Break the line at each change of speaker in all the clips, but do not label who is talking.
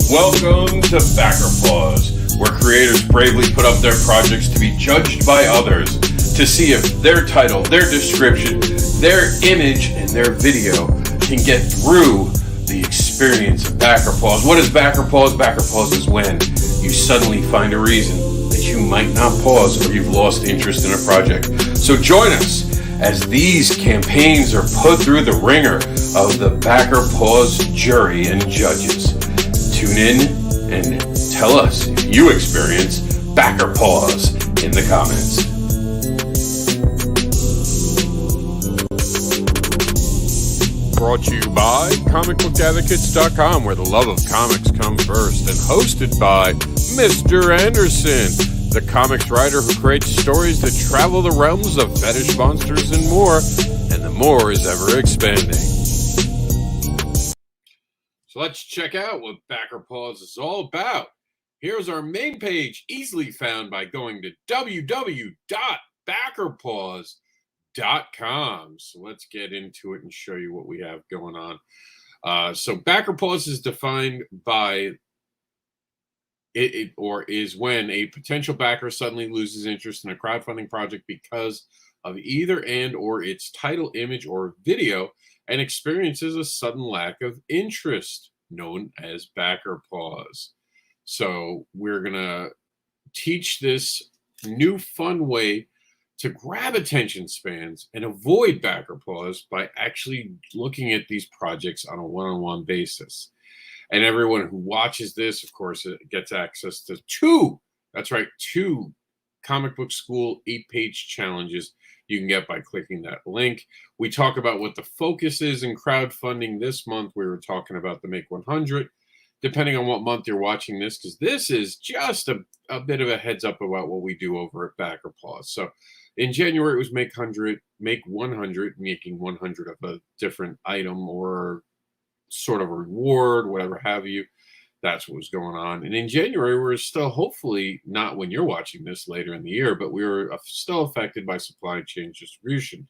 Welcome to Backer Paws, where creators bravely put up their projects to be judged by others to see if their title, their description, their image, and their video can get through the experience of Backer Paws. What is Backer Paws? Backer Paws is when you suddenly find a reason that you might not pause or you've lost interest in a project. So join us as these campaigns are put through the ringer of the Backer Paws jury and judges. Tune in and tell us if you experience Backer Paws in the comments. Brought to you by ComicBookAdvocates.com, where the love of comics comes first, and hosted by Mr. Anderson, the comics writer who creates stories that travel the realms of fetish monsters and more, and the more is ever expanding. So let's check out what Backer Paws is all about. Here's our main page, easily found by going to www.backerpaws.com. So let's get into it and show you what we have going on. So Backer Paws is defined by is when a potential backer suddenly loses interest in a crowdfunding project because of either and or its title, image, or video, and experiences a sudden lack of interest, known as Backer Paws. So we're gonna teach this new fun way to grab attention spans and avoid Backer Paws by actually looking at these projects on a one-on-one basis. And everyone who watches this, of course, gets access to two comic book school 8-page challenges you can get by clicking that link. We talk about what the focus is in crowdfunding this month. We were talking about the Make 100, depending on what month you're watching this, because this is just a bit of a heads up about what we do over at Backer Paws. So in January, it was Make 100, making 100 of a different item or sort of a reward, whatever have you. That's what was going on. And in January, we're still, hopefully not when you're watching this later in the year, but we were still affected by supply chain distribution.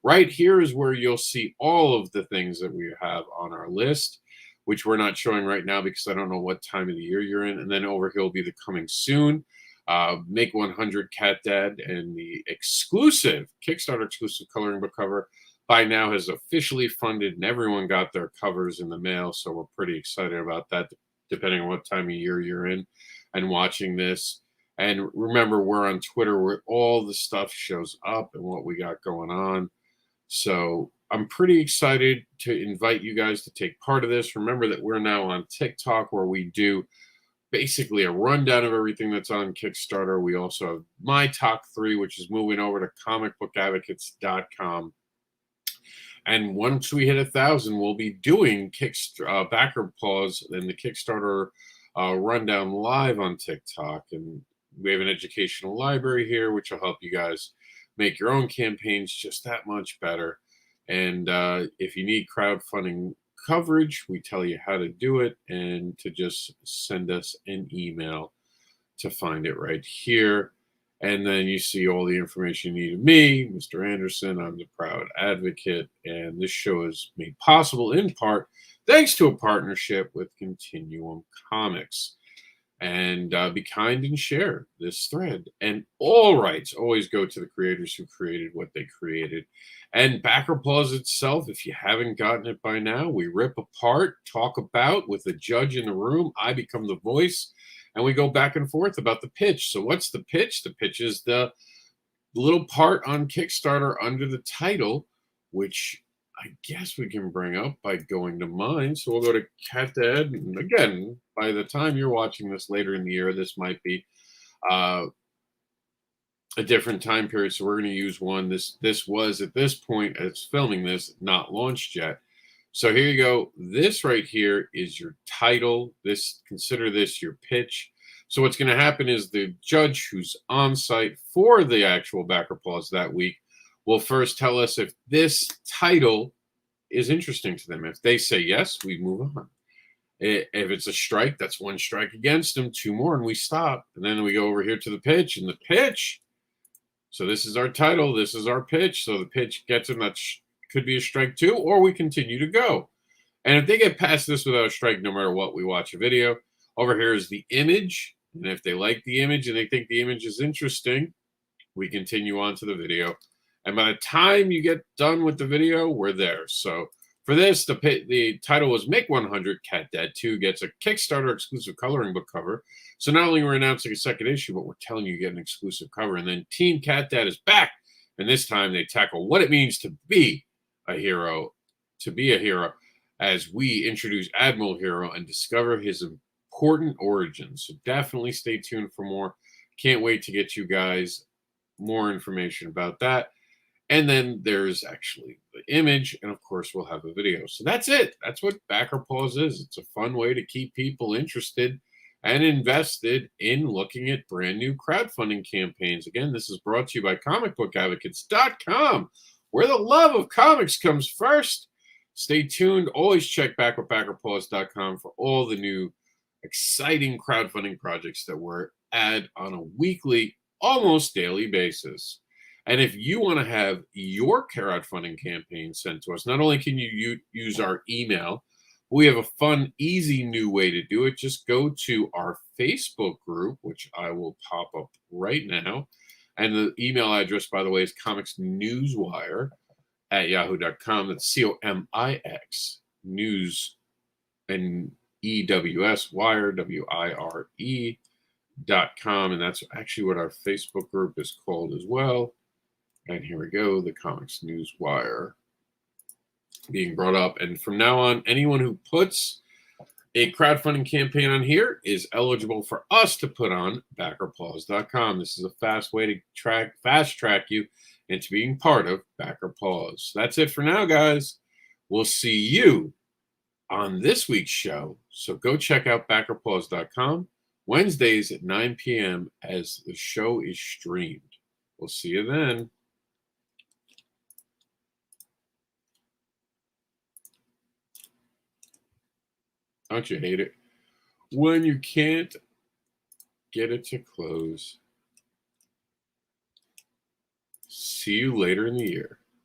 Right here is where you'll see all of the things that we have on our list, which we're not showing right now because I don't know what time of the year you're in. And then over here will be the coming soon. Make 100 Cat Dad, and the exclusive, Kickstarter exclusive coloring book cover by now has officially funded, and everyone got their covers in the mail. So we're pretty excited about that, depending on what time of year you're in and watching this. And remember, we're on Twitter where all the stuff shows up and what we got going on. So I'm pretty excited to invite you guys to take part of this. Remember that we're now on TikTok, where we do basically a rundown of everything that's on Kickstarter. We also have my top 3, which is moving over to ComicBookAdvocates.com. And once we hit 1,000, we'll be doing Backer Paws and the Kickstarter rundown live on TikTok. And we have an educational library here, which will help you guys make your own campaigns just that much better. And if you need crowdfunding coverage, we tell you how to do it, and to just send us an email to find it right here. And then you see all the information you need of me, Mr. Anderson. I'm the proud advocate, and this show is made possible in part thanks to a partnership with Continuum Comics. And be kind and share this thread. And all rights always go to the creators who created what they created. And Backer Paws itself, if you haven't gotten it by now, we rip apart, talk about with the judge in the room. I become the voice. And we go back and forth about the pitch. So what's the pitch? The pitch is the little part on Kickstarter under the title, which I guess we can bring up by going to mine. So we'll go to Cat Dad. And again, by the time you're watching this later in the year, this might be a different time period. So we're going to use one. This was, at this point, as filming this, not launched yet. So here you go. This right here is your title. Consider this your pitch. So what's going to happen is the judge who's on site for the actual Backer Paws that week will first tell us if this title is interesting to them. If they say yes, we move on. If it's a strike, that's 1 strike against them, 2 more, and we stop. And then we go over here to the pitch, and the pitch. So this is our title. This is our pitch. So the pitch gets them. That could be a strike 2, or we continue to go. And if they get past this without a strike, no matter what, we watch a video. Over here is the image. And if they like the image and they think the image is interesting, we continue on to the video. And by the time you get done with the video, we're there. So for this, the title was Make 100, Cat Dad 2 gets a Kickstarter exclusive coloring book cover. So not only we're announcing a second issue, but we're telling you get an exclusive cover. And then Team Cat Dad is back. And this time they tackle what it means to be a hero, as we introduce Admiral Hero and discover his important origins. So definitely stay tuned for more. Can't wait to get you guys more information about that. And then there's actually the image, and of course we'll have a video. So that's it. That's what Backer Paws is. It's a fun way to keep people interested and invested in looking at brand new crowdfunding campaigns. Again, this is brought to you by comicbookadvocates.com, where the love of comics comes first. Stay tuned. Always check back with backerpaws.com for all the new exciting crowdfunding projects that we're at on a weekly, almost daily basis. And if you want to have your crowdfunding campaign sent to us, not only can you use our email, we have a fun, easy new way to do it. Just go to our Facebook group, which I will pop up right now. And the email address, by the way, is comicsnewswire@yahoo.com. That's COMIX news and EWS wire, WIRE.com. And that's actually what our Facebook group is called as well. And here we go, the Comics News Wire being brought up. And from now on, anyone who puts a crowdfunding campaign on here is eligible for us to put on backerpaws.com. This is a fast way to fast track you into being part of Backer Paws. That's it for now, guys. We'll see you on this week's show. So go check out backerpaws.com Wednesdays at 9 p.m. as the show is streamed. We'll see you then. Don't you hate it when you can't get it to close? See you later in the year.